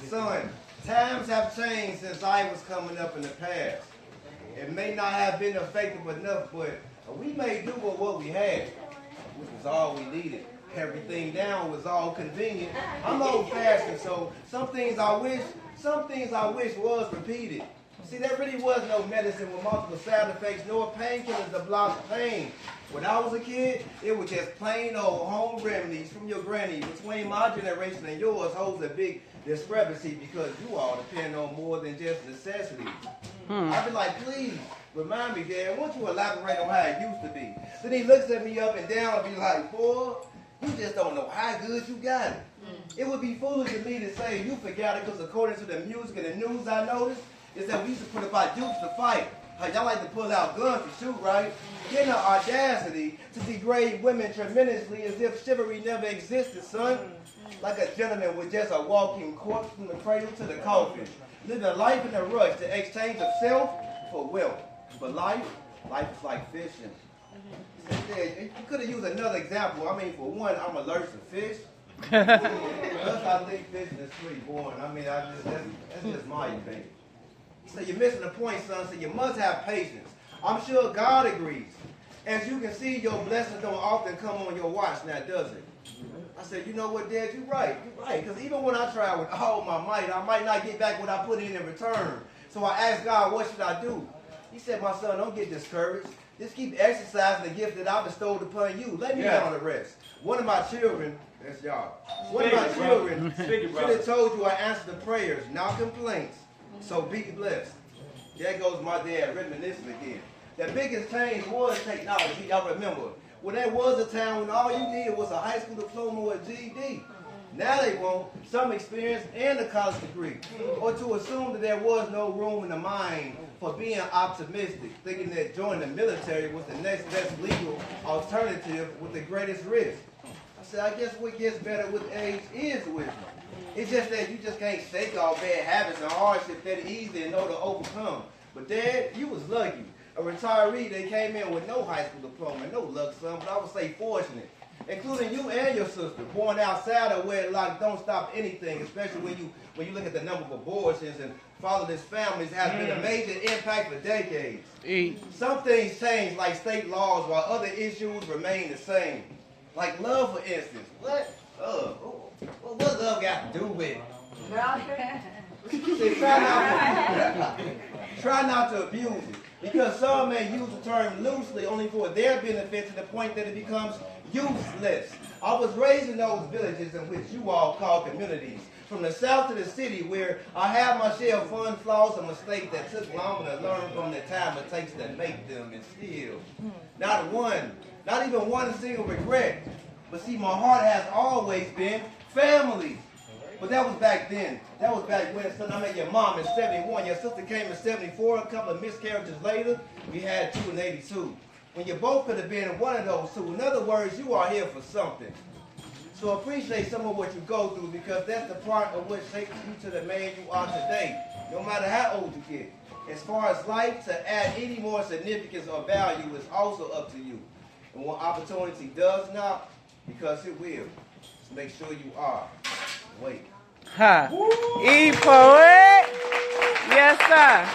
Son, times have changed since I was coming up in the past. It may not have been effective enough, but we made do with what we had, which was all we needed. Everything down was all convenient. I'm old-fashioned, so some things I wish was repeated. See, there really was no medicine with multiple side effects, nor painkillers to block pain. When I was a kid, it was just plain old home remedies from your granny. Between my generation and yours holds a big discrepancy because you all depend on more than just necessities. I'd be like, please, remind me, Dad, won't you elaborate on how it used to be? Then he looks at me up and down and be like, boy, you just don't know how good you got it. It would be foolish of me to say you forgot it because according to the music and the news I noticed, is that we used to put up our dukes to fight. Y'all like to pull out guns to shoot, right? Getting the audacity to degrade women tremendously as if chivalry never existed, son. Like a gentleman with just a walking corpse from the cradle to the coffin. Living life in a rush to exchange of self for wealth. But life is like fishing. You could have used another example. I mean, for one, I'm allergic to fish. Plus, I think fishing is pretty boring. I mean, that's just my opinion. So you're missing the point, son, so you must have patience. I'm sure God agrees. As you can see, your blessings don't often come on your watch now, does it? I said, you know what, Dad, you're right. Because even when I try with all my might, I might not get back what I put in return. So I asked God, what should I do? He said, my son, don't get discouraged. Just keep exercising the gift that I bestowed upon you. Let me down the rest. One of my children, that's y'all. One of my children should have told you I answered the prayers, not complaints. So be blessed. There goes my dad reminiscing again. The biggest change was technology. Y'all remember, when there was a time when all you needed was a high school diploma or a GED. Now they want some experience and a college degree. Or to assume that there was no room in the mind for being optimistic, thinking that joining the military was the next best legal alternative with the greatest risk. I said, I guess what gets better with age is wisdom. It's just that you just can't shake off bad habits and hardships that easy and know to overcome. But Dad, you was lucky. A retiree that came in with no high school diploma, no luck, son, but I would say fortunate. Including you and your sister, born outside of wedlock don't stop anything, especially when you look at the number of abortions and fatherless families has been a major impact for decades. Some things change like state laws while other issues remain the same. Like love, for instance. What love got to do with it? See, try not to abuse it. Because some may use the term loosely only for their benefit to the point that it becomes useless. I was raised in those villages in which you all call communities. From the south to the city where I have my share of fun, flaws, and mistakes that took longer to learn from the time it takes to make them, and still. Not even one single regret. But see, my heart has always been family. But that was back then. That was back when, son, I met your mom in 71. Your sister came in 74. A couple of miscarriages later, we had two in 82. When you both could have been in one of those two. In other words, you are here for something. So appreciate some of what you go through because that's the part of what shapes you to the man you are today, no matter how old you get. As far as life, to add any more significance or value is also up to you. And when opportunity does not, because it will, just make sure you are. Wait. E poet. Yes, sir.